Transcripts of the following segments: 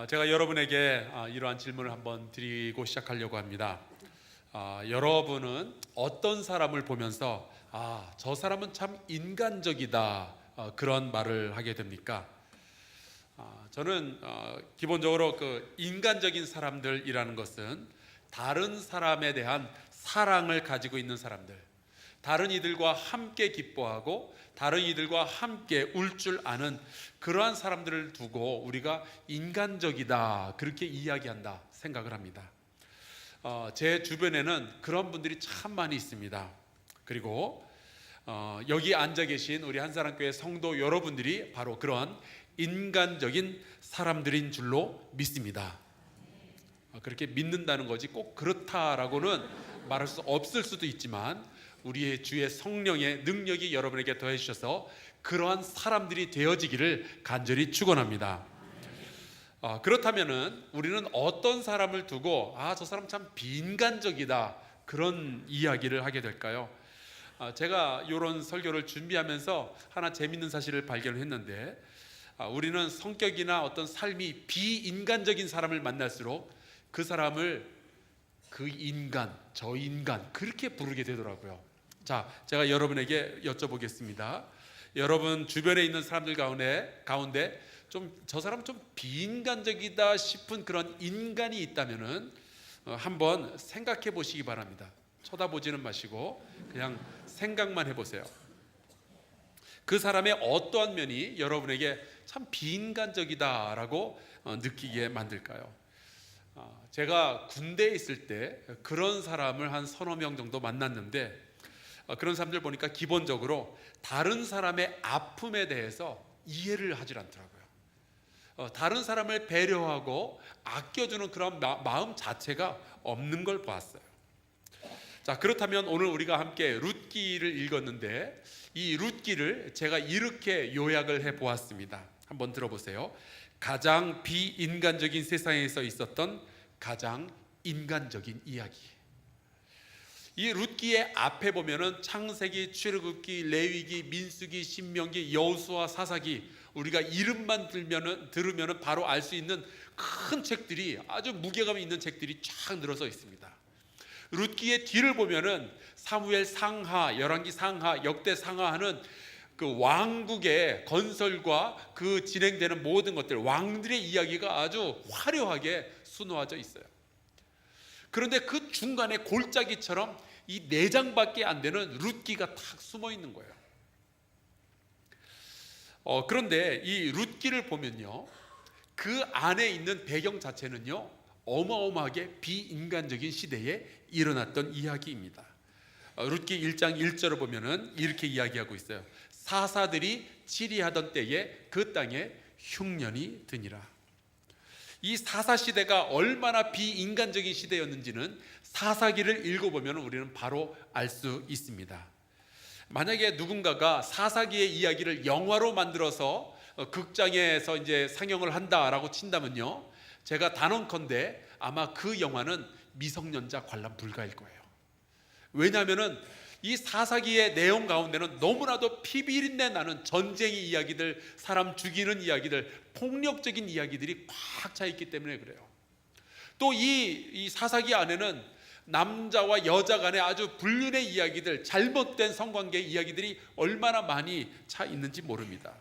제가 여러분에게 이러한 질문을 한번 드리고 시작하려고 합니다. 여러분은 어떤 사람을 보면서 저 사람은 참 인간적이다 그런 말을 하게 됩니까? 저는 기본적으로 그 인간적인 사람들이라는 것은 다른 사람에 대한 사랑을 가지고 있는 사람들, 다른 이들과 함께 기뻐하고 다른 이들과 함께 울 줄 아는 그러한 사람들을 두고 우리가 인간적이다 그렇게 이야기한다 생각을 합니다. 제 주변에는 그런 분들이 참 많이 있습니다. 그리고 여기 앉아 계신 우리 한사랑교회 성도 여러분들이 바로 그런 인간적인 사람들인 줄로 믿습니다. 그렇게 믿는다는 거지 꼭 그렇다라고는 말할 수 없을 수도 있지만 우리의 주의 성령의 능력이 여러분에게 더해 주셔서 그러한 사람들이 되어지기를 간절히 축원합니다. 그렇다면은 우리는 어떤 사람을 두고 저 사람 참 비인간적이다 그런 이야기를 하게 될까요? 제가 이런 설교를 준비하면서 하나 재밌는 사실을 발견했는데 우리는 성격이나 어떤 삶이 비인간적인 사람을 만날수록 그 사람을 그 인간, 저 인간 그렇게 부르게 되더라고요. 자, 제가 여러분에게 여쭤보겠습니다. 여러분 주변에 있는 사람들 가운데 좀 저 사람 좀 비인간적이다 싶은 그런 인간이 있다면은 한번 생각해 보시기 바랍니다. 쳐다보지는 마시고 그냥 생각만 해보세요. 그 사람의 어떠한 면이 여러분에게 참 비인간적이다라고 느끼게 만들까요? 제가 군대에 있을 때 그런 사람을 한 서너 명 정도 만났는데 그런 사람들 보니까 기본적으로 다른 사람의 아픔에 대해서 이해를 하질 않더라고요. 다른 사람을 배려하고 아껴주는 그런 마음 자체가 없는 걸 보았어요. 자, 그렇다면 오늘 우리가 함께 룻기를 읽었는데 이 룻기를 제가 이렇게 요약을 해보았습니다. 한번 들어보세요. 가장 비인간적인 세상에서 있었던 가장 인간적인 이야기. 이 룻기의 앞에 보면은 창세기, 출애굽기, 레위기, 민수기, 신명기, 여호수아, 사사기 우리가 이름만 들으면은 바로 알 수 있는 큰 책들이 아주 무게감이 있는 책들이 쫙 늘어서 있습니다. 룻기의 뒤를 보면은 사무엘 상하, 열왕기 상하, 역대 상하하는 그 왕국의 건설과 그 진행되는 모든 것들, 왕들의 이야기가 아주 화려하게 수놓아져 있어요. 그런데 그 중간에 골짜기처럼 이 4장밖에 안 되는 룻기가 탁 숨어 있는 거예요. 그런데 이 룻기를 보면요, 그 안에 있는 배경 자체는요 어마어마하게 비인간적인 시대에 일어났던 이야기입니다. 룻기 1장 1절을 보면은 이렇게 이야기하고 있어요. 사사들이 치리하던 때에 그 땅에 흉년이 드니라. 이 사사 시대가 얼마나 비인간적인 시대였는지는 사사기를 읽어보면 우리는 바로 알 수 있습니다. 만약에 누군가가 사사기의 이야기를 영화로 만들어서 극장에서 이제 상영을 한다라고 친다면요, 제가 단언컨대 아마 그 영화는 미성년자 관람 불가일 거예요. 왜냐하면은 이 사사기의 내용 가운데는 너무나도 피비린내 나는 전쟁의 이야기들, 사람 죽이는 이야기들, 폭력적인 이야기들이 꽉 차 있기 때문에 그래요. 또 이 사사기 안에는 남자와 여자 간의 아주 불륜의 이야기들, 잘못된 성관계의 이야기들이 얼마나 많이 차 있는지 모릅니다.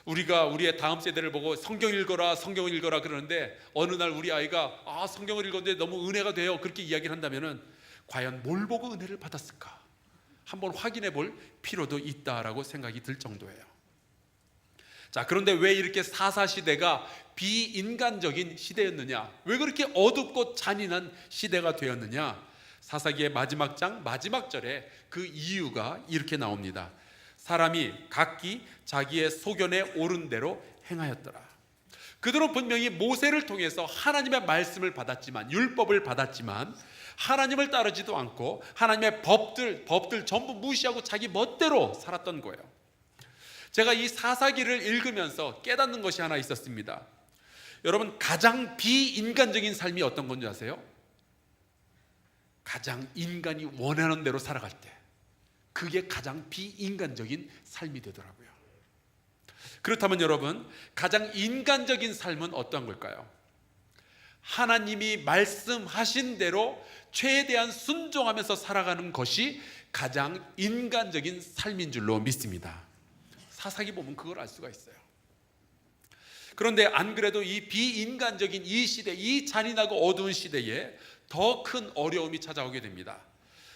우리가 우리의 다음 세대를 보고 성경 읽어라 그러는데 어느 날 우리 아이가 성경을 읽었는데 너무 은혜가 돼요 그렇게 이야기를 한다면은 과연 뭘 보고 은혜를 받았을까 한번 확인해 볼 필요도 있다라고 생각이 들 정도예요. 자, 그런데 왜 이렇게 사사시대가 비인간적인 시대였느냐, 왜 그렇게 어둡고 잔인한 시대가 되었느냐, 사사기의 마지막 장 마지막 절에 그 이유가 이렇게 나옵니다. 사람이 각기 자기의 소견에 옳은 대로 행하였더라. 그들은 분명히 모세를 통해서 하나님의 말씀을 받았지만, 율법을 받았지만 하나님을 따르지도 않고 하나님의 법들 전부 무시하고 자기 멋대로 살았던 거예요. 제가 이 사사기를 읽으면서 깨닫는 것이 하나 있었습니다. 여러분, 가장 비인간적인 삶이 어떤 건지 아세요? 가장 인간이 원하는 대로 살아갈 때 그게 가장 비인간적인 삶이 되더라고요. 그렇다면 여러분, 가장 인간적인 삶은 어떠한 걸까요? 하나님이 말씀하신 대로 최대한 순종하면서 살아가는 것이 가장 인간적인 삶인 줄로 믿습니다. 사사기 보면 그걸 알 수가 있어요. 그런데 안 그래도 이 비인간적인 이 시대, 이 잔인하고 어두운 시대에 더 큰 어려움이 찾아오게 됩니다.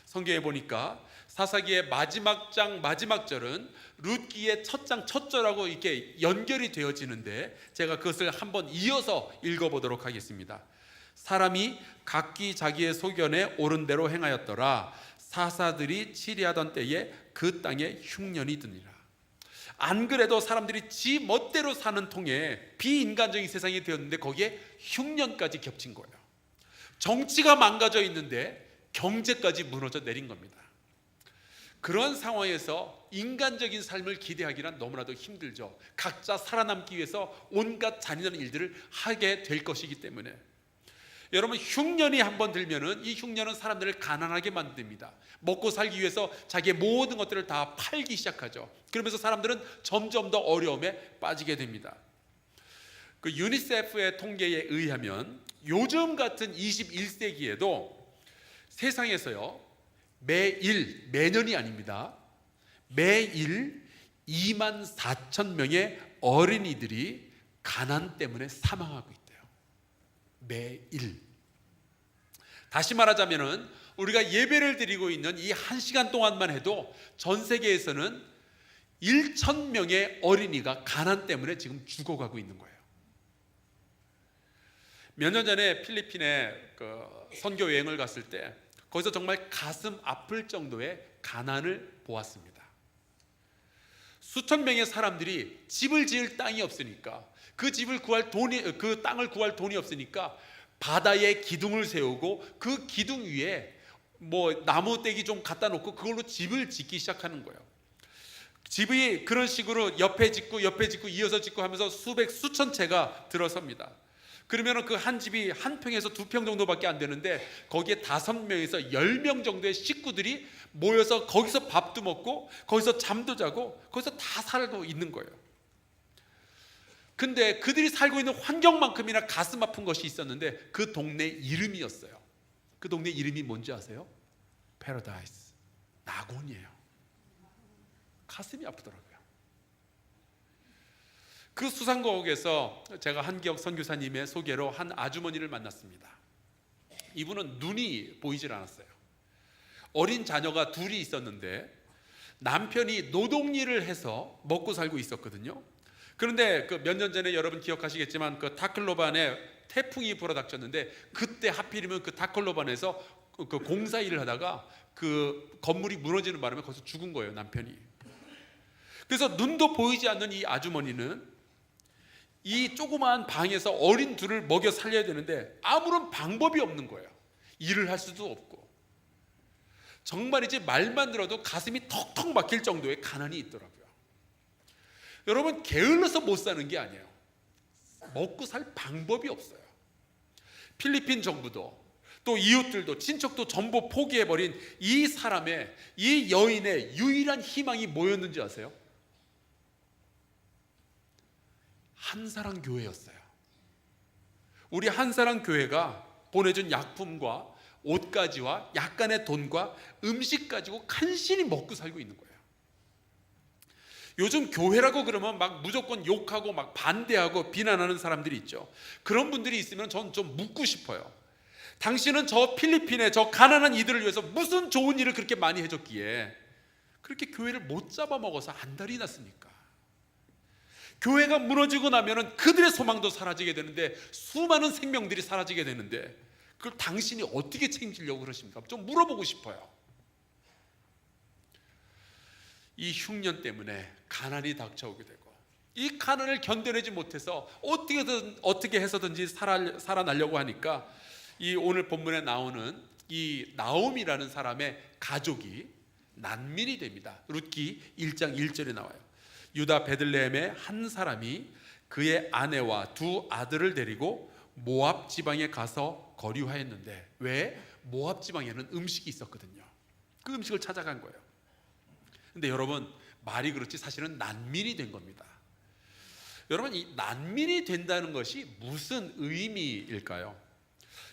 성경에 보니까 사사기의 마지막 장 마지막 절은 룻기의 첫 장 첫 절하고 이렇게 연결이 되어지는데, 제가 그것을 한번 이어서 읽어보도록 하겠습니다. 사람이 각기 자기의 소견에 옳은 대로 행하였더라. 사사들이 치리하던 때에 그 땅에 흉년이 드니라. 안 그래도 사람들이 지 멋대로 사는 통에 비인간적인 세상이 되었는데 거기에 흉년까지 겹친 거예요. 정치가 망가져 있는데 경제까지 무너져 내린 겁니다. 그런 상황에서 인간적인 삶을 기대하기란 너무나도 힘들죠. 각자 살아남기 위해서 온갖 잔인한 일들을 하게 될 것이기 때문에. 여러분, 흉년이 한번 들면은 이 흉년은 사람들을 가난하게 만듭니다. 먹고 살기 위해서 자기의 모든 것들을 다 팔기 시작하죠. 그러면서 사람들은 점점 더 어려움에 빠지게 됩니다. 그 유니세프의 통계에 의하면 요즘 같은 21세기에도 세상에서요, 매년이 아닙니다, 매일 24,000명의 어린이들이 가난 때문에 사망하고 있대요. 매일. 다시 말하자면은 우리가 예배를 드리고 있는 이 1시간 동안만 해도 전 세계에서는 1,000명의 어린이가 가난 때문에 지금 죽어가고 있는 거예요. 몇 년 전에 필리핀에 선교 여행을 갔을 때 거기서 정말 가슴 아플 정도의 가난을 보았습니다. 수천 명의 사람들이 집을 지을 땅이 없으니까, 그 땅을 구할 돈이 없으니까 바다에 기둥을 세우고 그 기둥 위에 나무 떼기 좀 갖다 놓고 그걸로 집을 짓기 시작하는 거예요. 집이 그런 식으로 옆에 짓고 이어서 짓고 하면서 수천 채가 들어섭니다. 그러면 그 한 집이 한 평에서 2평 정도밖에 안 되는데 거기에 5명에서 10명 정도의 식구들이 모여서 거기서 밥도 먹고 거기서 잠도 자고 거기서 다 살고 있는 거예요. 근데 그들이 살고 있는 환경만큼이나 가슴 아픈 것이 있었는데 그 동네 이름이었어요. 그 동네 이름이 뭔지 아세요? 패러다이스, 낙원이에요. 가슴이 아프더라고요. 그 수상고옥에서 제가 한기혁 선교사님의 소개로 한 아주머니를 만났습니다. 이분은 눈이 보이질 않았어요. 어린 자녀가 둘이 있었는데 남편이 노동일을 해서 먹고 살고 있었거든요. 그런데 그 몇 년 전에 여러분 기억하시겠지만 그 타클로반에 태풍이 불어닥쳤는데 그때 하필이면 그 타클로반에서 그 공사 일을 하다가 그 건물이 무너지는 바람에 거기서 죽은 거예요, 남편이. 그래서 눈도 보이지 않는 이 아주머니는 이 조그마한 방에서 어린 둘을 먹여 살려야 되는데 아무런 방법이 없는 거예요. 일을 할 수도 없고. 정말이지 말만 들어도 가슴이 턱턱 막힐 정도의 가난이 있더라고요. 여러분, 게을러서 못 사는 게 아니에요. 먹고 살 방법이 없어요. 필리핀 정부도 또 이웃들도 친척도 전부 포기해버린 이 사람의, 이 여인의 유일한 희망이 뭐였는지 아세요? 한사랑 교회였어요. 우리 한사랑 교회가 보내준 약품과 옷가지와 약간의 돈과 음식 가지고 간신히 먹고 살고 있는 거예요. 요즘 교회라고 그러면 막 무조건 욕하고 막 반대하고 비난하는 사람들이 있죠. 그런 분들이 있으면 전 좀 묻고 싶어요. 당신은 저 필리핀에 저 가난한 이들을 위해서 무슨 좋은 일을 그렇게 많이 해줬기에 그렇게 교회를 못 잡아먹어서 안달이 났습니까? 교회가 무너지고 나면은 그들의 소망도 사라지게 되는데 수많은 생명들이 사라지게 되는데 그걸 당신이 어떻게 책임지려고 그러십니까? 좀 물어보고 싶어요. 이 흉년 때문에 가난이 닥쳐오게 되고 이 가난을 견뎌내지 못해서 어떻게 해서든지 살아나려고 하니까 이 오늘 본문에 나오는 이 나옴이라는 사람의 가족이 난민이 됩니다. 룻기 1장 1절에 나와요. 유다 베들레헴의 한 사람이 그의 아내와 2 아들을 데리고 모압 지방에 가서 거류하였는데, 왜? 모압 지방에는 음식이 있었거든요. 그 음식을 찾아간 거예요. 근데 여러분, 말이 그렇지 사실은 난민이 된 겁니다. 여러분, 이 난민이 된다는 것이 무슨 의미일까요?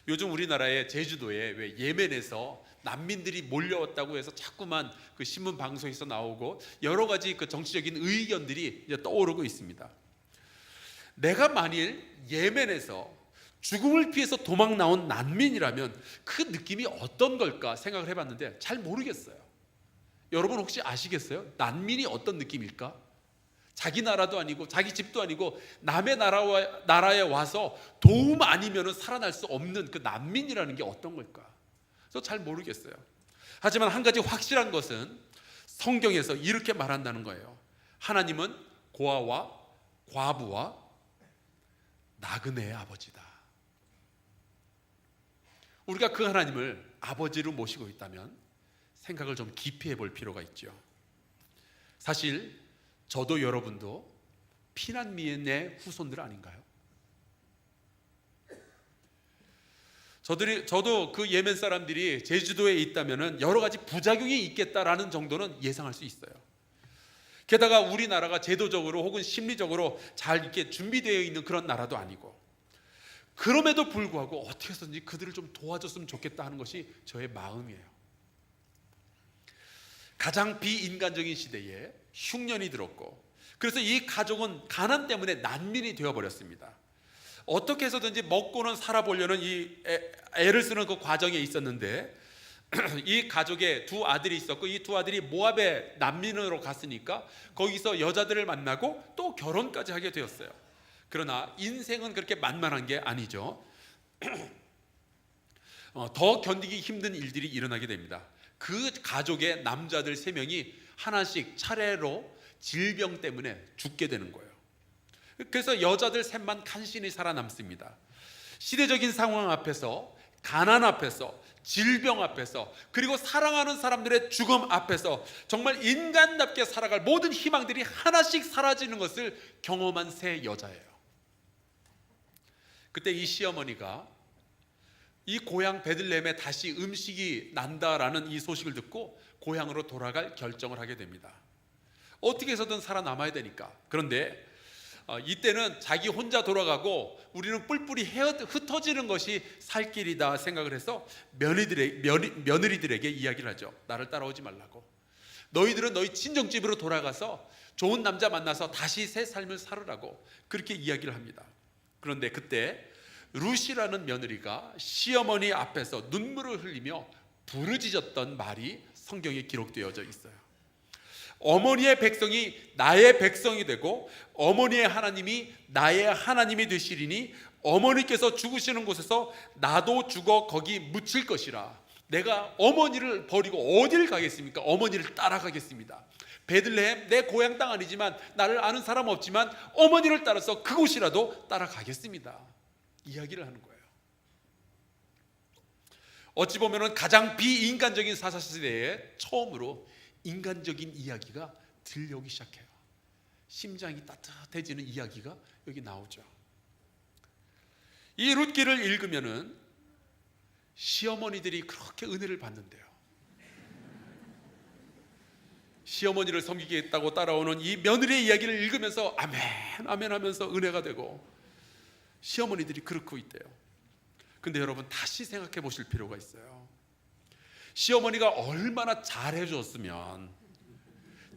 요즘 우리나라의 제주도에 왜 예멘에서 난민들이 몰려왔다고 해서 자꾸만 그 신문 방송에서 나오고 여러 가지 그 정치적인 의견들이 이제 떠오르고 있습니다. 내가 만일 예멘에서 죽음을 피해서 도망 나온 난민이라면 그 느낌이 어떤 걸까 생각을 해봤는데 잘 모르겠어요. 여러분 혹시 아시겠어요? 난민이 어떤 느낌일까? 자기 나라도 아니고 자기 집도 아니고 남의 나라에 와서 도움 아니면 살아날 수 없는 그 난민이라는 게 어떤 걸까? 저 잘 모르겠어요. 하지만 한 가지 확실한 것은 성경에서 이렇게 말한다는 거예요. 하나님은 고아와 과부와 나그네의 아버지다. 우리가 그 하나님을 아버지로 모시고 있다면 생각을 좀 깊이 해볼 필요가 있죠. 사실 저도 여러분도 피난민의 후손들 아닌가요? 저도 그 예멘 사람들이 제주도에 있다면 여러 가지 부작용이 있겠다라는 정도는 예상할 수 있어요. 게다가 우리나라가 제도적으로 혹은 심리적으로 잘 이렇게 준비되어 있는 그런 나라도 아니고, 그럼에도 불구하고 어떻게 해서든지 그들을 좀 도와줬으면 좋겠다 하는 것이 저의 마음이에요. 가장 비인간적인 시대에 흉년이 들었고, 그래서 이 가족은 가난 때문에 난민이 되어버렸습니다. 어떻게 해서든지 먹고는 살아보려는 이 애를 쓰는 그 과정에 있었는데, 이 가족에 두 아들이 있었고 이 두 아들이 모압에 난민으로 갔으니까 거기서 여자들을 만나고 또 결혼까지 하게 되었어요. 그러나 인생은 그렇게 만만한 게 아니죠. 더 견디기 힘든 일들이 일어나게 됩니다. 그 가족의 남자들 3명이 하나씩 차례로 질병 때문에 죽게 되는 거예요. 그래서 여자들 셋만 간신히 살아남습니다. 시대적인 상황 앞에서, 가난 앞에서, 질병 앞에서, 그리고 사랑하는 사람들의 죽음 앞에서 정말 인간답게 살아갈 모든 희망들이 하나씩 사라지는 것을 경험한 세 여자예요. 그때 이 시어머니가 이 고향 베들레헴에 다시 음식이 난다라는 이 소식을 듣고 고향으로 돌아갈 결정을 하게 됩니다. 어떻게 해서든 살아남아야 되니까. 그런데 이때는 자기 혼자 돌아가고 우리는 뿔뿔이 흩어지는 것이 살 길이다 생각을 해서 며느리들에게 이야기를 하죠. 나를 따라오지 말라고. 너희들은 너희 친정집으로 돌아가서 좋은 남자 만나서 다시 새 삶을 살으라고 그렇게 이야기를 합니다. 그런데 그때 루시라는 며느리가 시어머니 앞에서 눈물을 흘리며 부르짖었던 말이 성경에 기록되어져 있어요. 어머니의 백성이 나의 백성이 되고 어머니의 하나님이 나의 하나님이 되시리니 어머니께서 죽으시는 곳에서 나도 죽어 거기 묻힐 것이라. 내가 어머니를 버리고 어딜 가겠습니까? 어머니를 따라가겠습니다. 베들레헴 내 고향 땅 아니지만 나를 아는 사람 없지만 어머니를 따라서 그곳이라도 따라가겠습니다. 이야기를 하는 거예요. 어찌 보면 가장 비인간적인 사사시대에 처음으로 인간적인 이야기가 들려오기 시작해요. 심장이 따뜻해지는 이야기가 여기 나오죠. 이 룻기를 읽으면은 시어머니들이 그렇게 은혜를 받는데요. 시어머니를 섬기겠다고 따라오는 이 며느리의 이야기를 읽으면서 아멘 아멘 하면서 은혜가 되고 시어머니들이 그렇고 있대요. 근데 여러분 다시 생각해 보실 필요가 있어요. 시어머니가 얼마나 잘해줬으면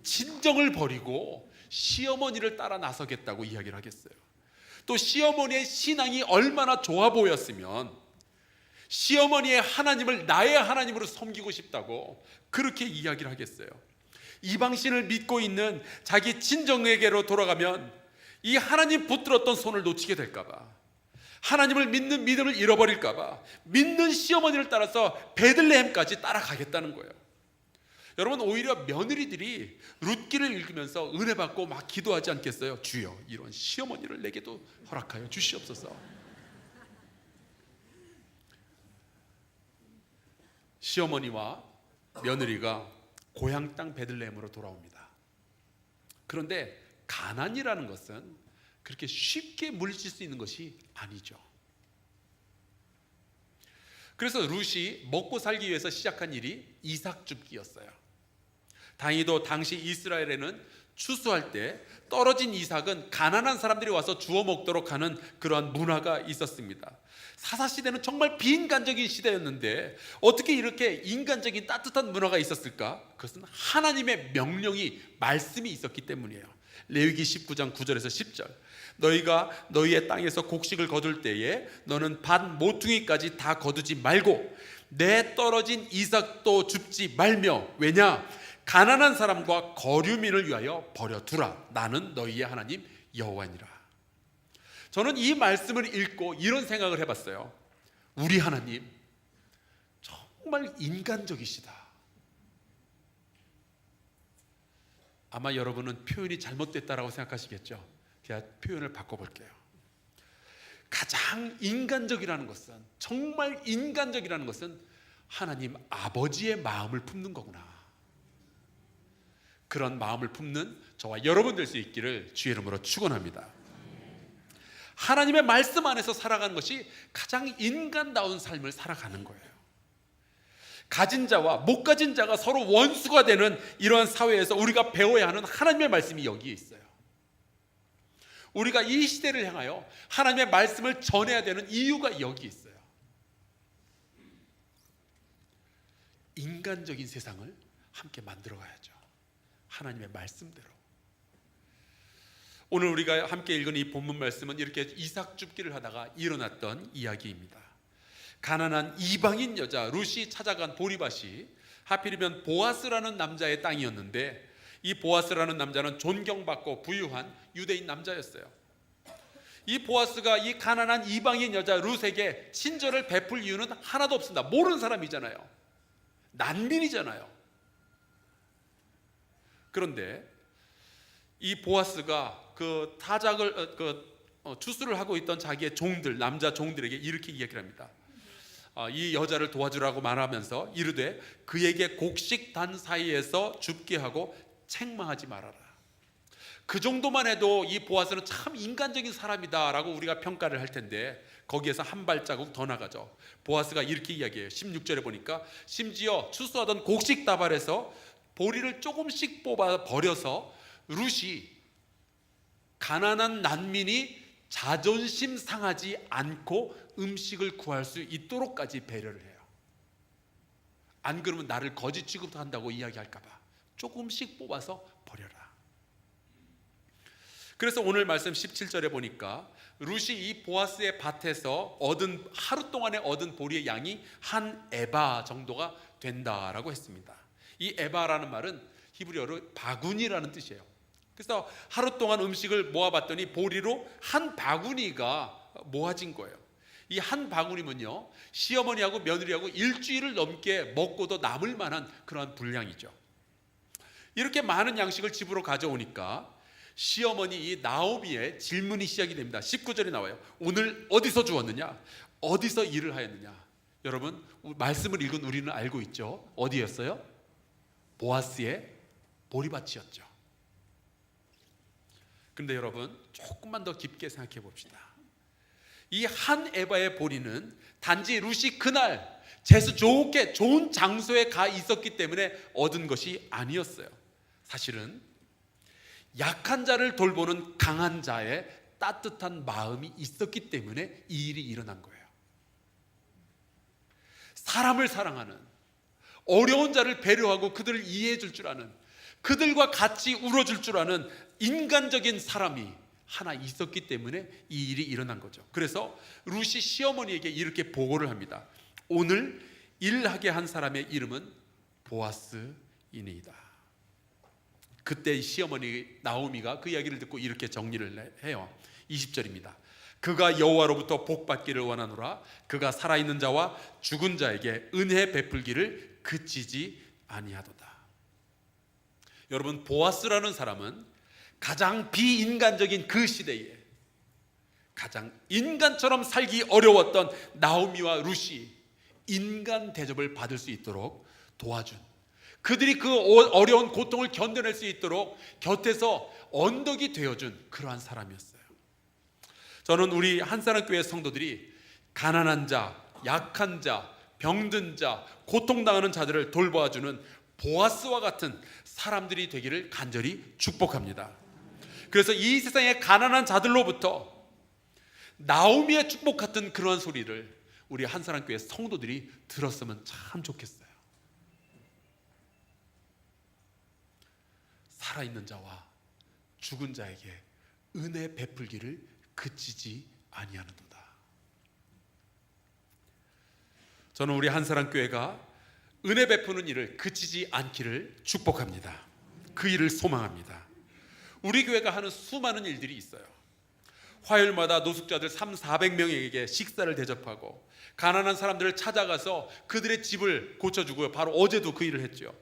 친정을 버리고 시어머니를 따라 나서겠다고 이야기를 하겠어요. 또 시어머니의 신앙이 얼마나 좋아 보였으면 시어머니의 하나님을 나의 하나님으로 섬기고 싶다고 그렇게 이야기를 하겠어요. 이방신을 믿고 있는 자기 친정에게로 돌아가면 이 하나님 붙들었던 손을 놓치게 될까봐, 하나님을 믿는 믿음을 잃어버릴까봐 믿는 시어머니를 따라서 베들레헴까지 따라가겠다는 거예요. 여러분 오히려 며느리들이 룻기를 읽으면서 은혜 받고 막 기도하지 않겠어요? 주여 이런 시어머니를 내게도 허락하여 주시옵소서. 시어머니와 며느리가 고향 땅 베들레헴으로 돌아옵니다. 그런데 가난이라는 것은 그렇게 쉽게 물리칠 수 있는 것이 아니죠. 그래서 룻이 먹고 살기 위해서 시작한 일이 이삭 줍기였어요. 다행히도 당시 이스라엘에는 추수할 때 떨어진 이삭은 가난한 사람들이 와서 주워 먹도록 하는 그러한 문화가 있었습니다. 사사시대는 정말 비인간적인 시대였는데 어떻게 이렇게 인간적인 따뜻한 문화가 있었을까? 그것은 하나님의 명령이, 말씀이 있었기 때문이에요. 레위기 19장 9절에서 10절, 너희가 너희의 땅에서 곡식을 거둘 때에 너는 밭 모퉁이까지 다 거두지 말고 내 떨어진 이삭도 줍지 말며, 왜냐? 가난한 사람과 거류민을 위하여 버려두라. 나는 너희의 하나님 여호와니라. 저는 이 말씀을 읽고 이런 생각을 해봤어요. 우리 하나님 정말 인간적이시다. 아마 여러분은 표현이 잘못됐다라고 생각하시겠죠. 제가 표현을 바꿔볼게요. 가장 인간적이라는 것은, 정말 인간적이라는 것은 하나님 아버지의 마음을 품는 거구나. 그런 마음을 품는 저와 여러분 될 수 있기를 주의 이름으로 축원합니다. 하나님의 말씀 안에서 살아가는 것이 가장 인간다운 삶을 살아가는 거예요. 가진 자와 못 가진 자가 서로 원수가 되는 이러한 사회에서 우리가 배워야 하는 하나님의 말씀이 여기에 있어요. 우리가 이 시대를 향하여 하나님의 말씀을 전해야 되는 이유가 여기 있어요. 인간적인 세상을 함께 만들어 가야죠. 하나님의 말씀대로. 오늘 우리가 함께 읽은 이 본문 말씀은 이렇게 이삭 줍기를 하다가 일어났던 이야기입니다. 가난한 이방인 여자 룻이 찾아간 보리밭이 하필이면 보아스라는 남자의 땅이었는데, 이 보아스라는 남자는 존경받고 부유한 유대인 남자였어요. 이 보아스가 이 가난한 이방인 여자 룻에게 친절을 베풀 이유는 하나도 없습니다. 모르는 사람이잖아요. 난민이잖아요. 그런데 이 보아스가 그 타작을 추수를 하고 있던 자기의 종들, 남자 종들에게 이렇게 이야기를 합니다. 이 여자를 도와주라고 말하면서 이르되 그에게 곡식 단 사이에서 줍게 하고 책망하지 말아라. 그 정도만 해도 이 보아스는 참 인간적인 사람이다라고 우리가 평가를 할 텐데, 거기에서 한 발자국 더 나가죠. 보아스가 이렇게 이야기해요. 16절에 보니까 심지어 추수하던 곡식 다발에서 보리를 조금씩 뽑아 버려서 룻이 가난한 난민이 자존심 상하지 않고 음식을 구할 수 있도록까지 배려를 해요. 안 그러면 나를 거짓 취급한다고 이야기할까 봐 조금씩 뽑아서 버려라. 그래서 오늘 말씀 17절에 보니까 룻이 이 보아스의 밭에서 하루 동안에 얻은 보리의 양이 한 에바 정도가 된다라고 했습니다. 이 에바라는 말은 히브리어로 바구니라는 뜻이에요. 그래서 하루 동안 음식을 모아봤더니 보리로 한 바구니가 모아진 거예요. 이 한 바구니면요, 시어머니하고 며느리하고 일주일을 넘게 먹고도 남을 만한 그러한 분량이죠. 이렇게 많은 양식을 집으로 가져오니까 시어머니 이 나오미의 질문이 시작이 됩니다. 19절에 나와요. 오늘 어디서 주웠느냐? 어디서 일을 하였느냐? 여러분, 말씀을 읽은 우리는 알고 있죠. 어디였어요? 보아스의 보리밭이었죠. 그런데 여러분, 조금만 더 깊게 생각해 봅시다. 이 한 에바의 보리는 단지 룻이 그날 재수 좋게 좋은 장소에 가 있었기 때문에 얻은 것이 아니었어요. 사실은 약한 자를 돌보는 강한 자의 따뜻한 마음이 있었기 때문에 이 일이 일어난 거예요. 사람을 사랑하는, 어려운 자를 배려하고 그들을 이해해 줄 줄 아는, 그들과 같이 울어줄 줄 아는 인간적인 사람이 하나 있었기 때문에 이 일이 일어난 거죠. 그래서 룻이 시어머니에게 이렇게 보고를 합니다. 오늘 일하게 한 사람의 이름은 보아스이니이다. 그때 시어머니 나오미가 그 이야기를 듣고 이렇게 정리를 해요. 20절입니다. 그가 여호와로부터 복받기를 원하노라. 그가 살아있는 자와 죽은 자에게 은혜 베풀기를 그치지 아니하도다. 여러분, 보아스라는 사람은 가장 비인간적인 그 시대에 가장 인간처럼 살기 어려웠던 나오미와 룻이 인간 대접을 받을 수 있도록 도와준, 그들이 그 어려운 고통을 견뎌낼 수 있도록 곁에서 언덕이 되어준 그러한 사람이었어요. 저는 우리 한사랑교회 성도들이 가난한 자, 약한 자, 병든 자, 고통당하는 자들을 돌봐주는 보아스와 같은 사람들이 되기를 간절히 축복합니다. 그래서 이 세상의 가난한 자들로부터 나오미의 축복 같은 그러한 소리를 우리 한사랑교회 성도들이 들었으면 참 좋겠어요. 살아있는 자와 죽은 자에게 은혜 베풀기를 그치지 아니하는도다. 저는 우리 한사랑교회가 은혜 베푸는 일을 그치지 않기를 축복합니다. 그 일을 소망합니다. 우리 교회가 하는 수많은 일들이 있어요. 화요일마다 노숙자들 300~400명에게 식사를 대접하고 가난한 사람들을 찾아가서 그들의 집을 고쳐주고요. 바로 어제도 그 일을 했죠.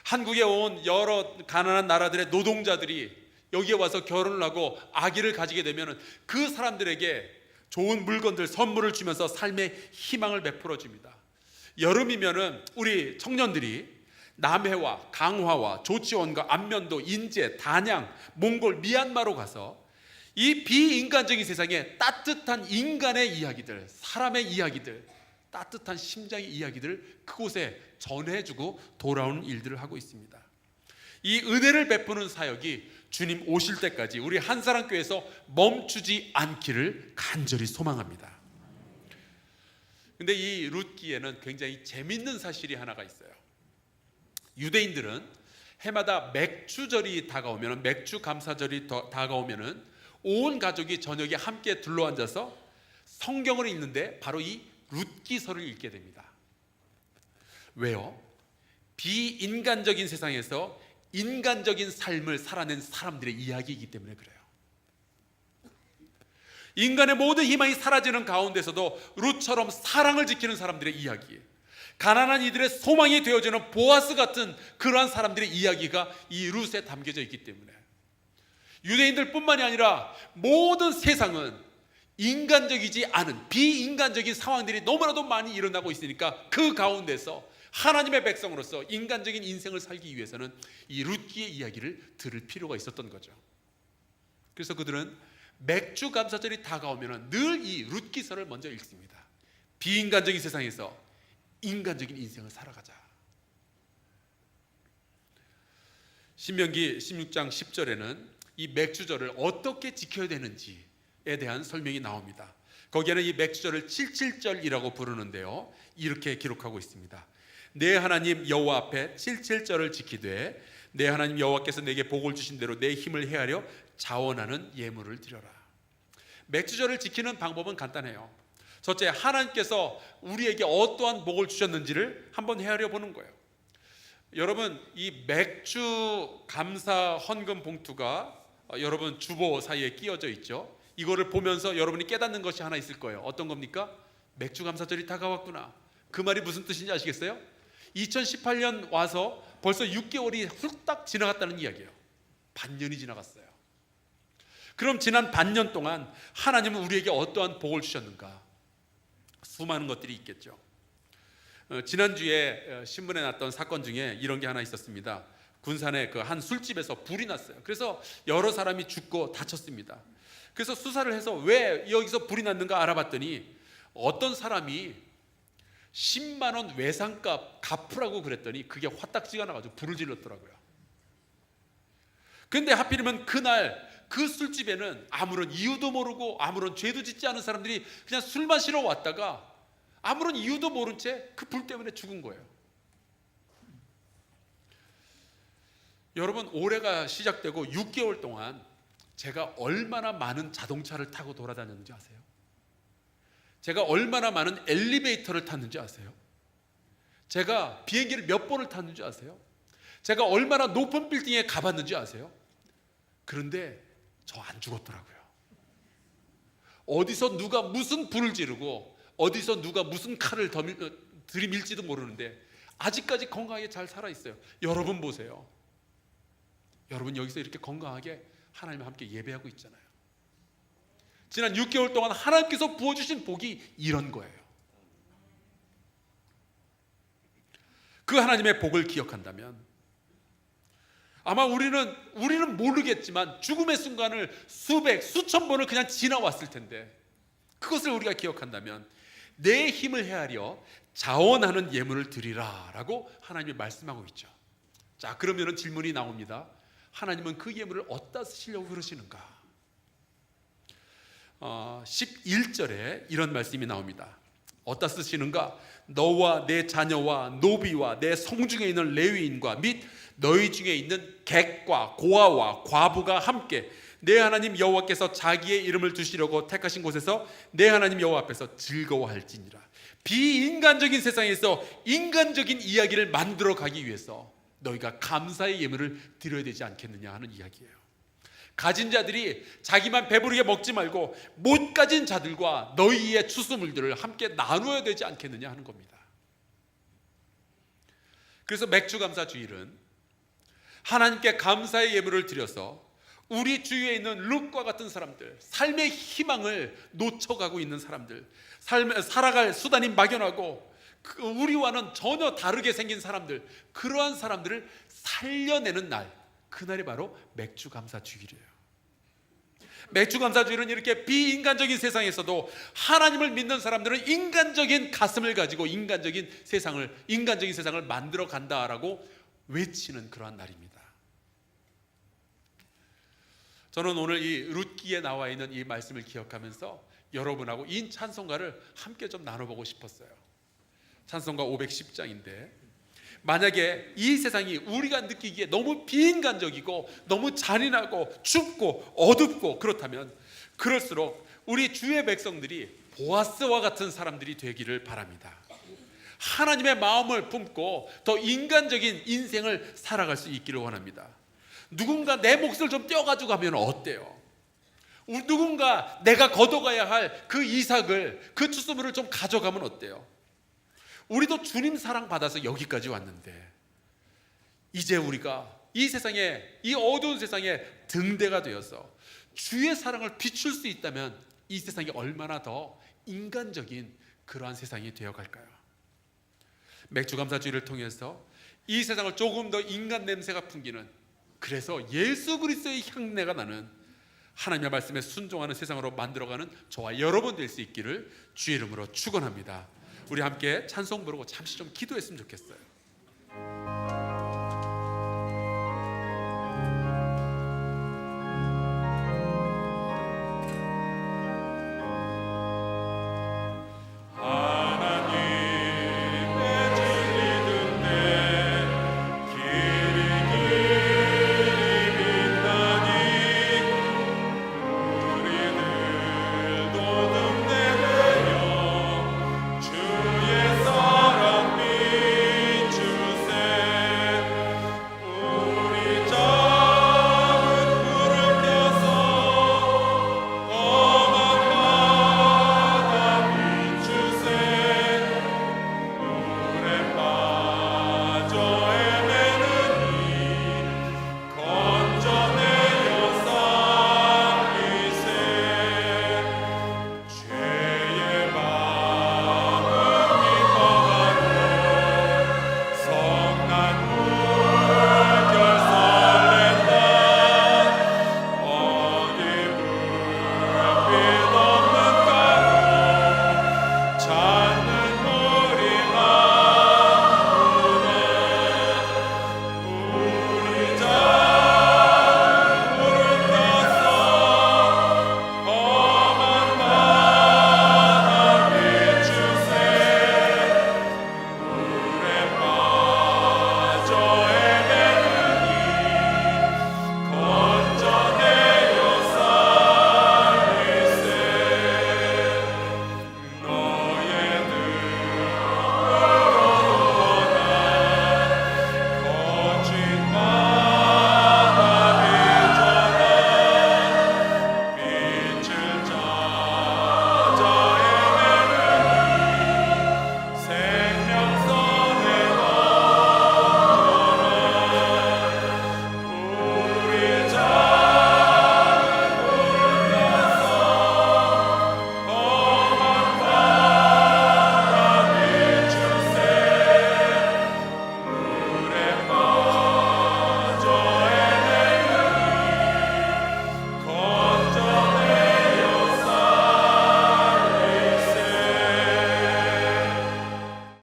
한국에 온 여러 가난한 나라들의 노동자들이 여기에 와서 결혼을 하고 아기를 가지게 되면 그 사람들에게 좋은 물건들, 선물을 주면서 삶의 희망을 베풀어 줍니다. 여름이면은 우리 청년들이 남해와 강화와 조치원과 안면도, 인제, 단양, 몽골, 미얀마로 가서 이 비인간적인 세상에 따뜻한 인간의 이야기들, 사람의 이야기들, 따뜻한 심장의 이야기들을 그곳에 전해주고 돌아오는 일들을 하고 있습니다. 이 은혜를 베푸는 사역이 주님 오실 때까지 우리 한사랑교회에서 멈추지 않기를 간절히 소망합니다. 근데 이 룻기에는 굉장히 재밌는 사실이 하나가 있어요. 유대인들은 해마다 맥주절이 다가오면, 맥주 감사절이 다가오면은 온 가족이 저녁에 함께 둘러앉아서 성경을 읽는데 바로 이 룻기서를 읽게 됩니다. 왜요? 비인간적인 세상에서 인간적인 삶을 살아낸 사람들의 이야기이기 때문에 그래요. 인간의 모든 희망이 사라지는 가운데서도 룻처럼 사랑을 지키는 사람들의 이야기, 가난한 이들의 소망이 되어주는 보아스 같은 그러한 사람들의 이야기가 이 룻에 담겨져 있기 때문에 유대인들뿐만이 아니라 모든 세상은 인간적이지 않은 비인간적인 상황들이 너무나도 많이 일어나고 있으니까 그 가운데서 하나님의 백성으로서 인간적인 인생을 살기 위해서는 이 룻기의 이야기를 들을 필요가 있었던 거죠. 그래서 그들은 맥주 감사절이 다가오면 늘 이 룻기서를 먼저 읽습니다. 비인간적인 세상에서 인간적인 인생을 살아가자. 신명기 16장 10절에는 이 맥주절을 어떻게 지켜야 되는지에 대한 설명이 나옵니다. 거기에는 이 맥주절을 77절이라고 부르는데요, 이렇게 기록하고 있습니다. 내 하나님 여호와 앞에 77절을 지키되 내 하나님 여호와께서 내게 복을 주신 대로 내 힘을 헤아려 자원하는 예물을 드려라. 맥주절을 지키는 방법은 간단해요. 첫째, 하나님께서 우리에게 어떠한 복을 주셨는지를 한번 헤아려 보는 거예요. 여러분, 이 맥주 감사 헌금 봉투가 여러분 주보 사이에 끼워져 있죠. 이거를 보면서 여러분이 깨닫는 것이 하나 있을 거예요. 어떤 겁니까? 맥주 감사절이 다가왔구나. 그 말이 무슨 뜻인지 아시겠어요? 2018년 와서 벌써 6개월이 훌딱 지나갔다는 이야기예요. 반년이 지나갔어요. 그럼 지난 반년 동안 하나님은 우리에게 어떠한 복을 주셨는가? 수많은 것들이 있겠죠. 지난주에 신문에 났던 사건 중에 이런 게 하나 있었습니다. 군산의 그 한 술집에서 불이 났어요. 그래서 여러 사람이 죽고 다쳤습니다. 그래서 수사를 해서 왜 여기서 불이 났는가 알아봤더니 어떤 사람이 10만 원 외상값 갚으라고 그랬더니 그게 화딱지가 나가지고 불을 질렀더라고요. 근데 하필이면 그날 그 술집에는 아무런 이유도 모르고 아무런 죄도 짓지 않은 사람들이 그냥 술 마시러 왔다가 아무런 이유도 모른 채 그 불 때문에 죽은 거예요. 여러분, 올해가 시작되고 6개월 동안 제가 얼마나 많은 자동차를 타고 돌아다녔는지 아세요? 제가 얼마나 많은 엘리베이터를 탔는지 아세요? 제가 비행기를 몇 번을 탔는지 아세요? 제가 얼마나 높은 빌딩에 가봤는지 아세요? 그런데 저 안 죽었더라고요. 어디서 누가 무슨 불을 지르고 어디서 누가 무슨 칼을 들이밀지도 모르는데 아직까지 건강하게 잘 살아있어요. 여러분 보세요. 여러분 여기서 이렇게 건강하게 하나님과 함께 예배하고 있잖아요. 지난 6개월 동안 하나님께서 부어주신 복이 이런 거예요. 그 하나님의 복을 기억한다면 아마 우리는 모르겠지만 죽음의 순간을 수천 번을 그냥 지나왔을 텐데 그것을 우리가 기억한다면 내 힘을 헤아려 자원하는 예물을 드리라 라고 하나님이 말씀하고 있죠. 자, 그러면 질문이 나옵니다. 하나님은 그 예물을 어디다 쓰시려고 그러시는가? 11절에 이런 말씀이 나옵니다. 어디다 쓰시는가? 너와 내 자녀와 노비와 내 성중에 있는 레위인과 및 너희 중에 있는 객과 고아와 과부가 함께 내 하나님 여호와께서 자기의 이름을 두시려고 택하신 곳에서 내 하나님 여호와 앞에서 즐거워할지니라. 비인간적인 세상에서 인간적인 이야기를 만들어 가기 위해서 너희가 감사의 예물을 드려야 되지 않겠느냐 하는 이야기예요. 가진 자들이 자기만 배부르게 먹지 말고 못 가진 자들과 너희의 추수물들을 함께 나누어야 되지 않겠느냐 하는 겁니다. 그래서 맥주감사 주일은 하나님께 감사의 예물을 드려서 우리 주위에 있는 룻과 같은 사람들, 삶의 희망을 놓쳐가고 있는 사람들, 살아갈 수단이 막연하고 우리와는 전혀 다르게 생긴 사람들, 그러한 사람들을 살려내는 날, 그날이 바로 맥주감사 주일이에요. 맥주감사 주일은 이렇게 비인간적인 세상에서도 하나님을 믿는 사람들은 인간적인 가슴을 가지고 인간적인 세상을 만들어 간다라고 외치는 그러한 날입니다. 저는 오늘 이 룻기에 나와 있는 이 말씀을 기억하면서 여러분하고 이 찬송가를 함께 좀 나눠보고 싶었어요. 찬송가 510장인데 만약에 이 세상이 우리가 느끼기에 너무 비인간적이고 너무 잔인하고 춥고 어둡고 그렇다면 그럴수록 우리 주의 백성들이 보아스와 같은 사람들이 되기를 바랍니다. 하나님의 마음을 품고 더 인간적인 인생을 살아갈 수 있기를 원합니다. 누군가 내 몫을 좀 떼어가지고 가면 어때요? 누군가 내가 걷어가야 할 그 이삭을, 그 추수물을 좀 가져가면 어때요? 우리도 주님 사랑 받아서 여기까지 왔는데 이제 우리가 이 세상에, 이 어두운 세상에 등대가 되어서 주의 사랑을 비출 수 있다면 이 세상이 얼마나 더 인간적인 그러한 세상이 되어갈까요? 맥주감사주의를 통해서 이 세상을 조금 더 인간 냄새가 풍기는, 그래서 예수 그리스도의 향내가 나는 하나님의 말씀에 순종하는 세상으로 만들어가는 저와 여러분 될 수 있기를 주의 이름으로 축원합니다. 우리 함께 찬송 부르고 잠시 좀 기도했으면 좋겠어요.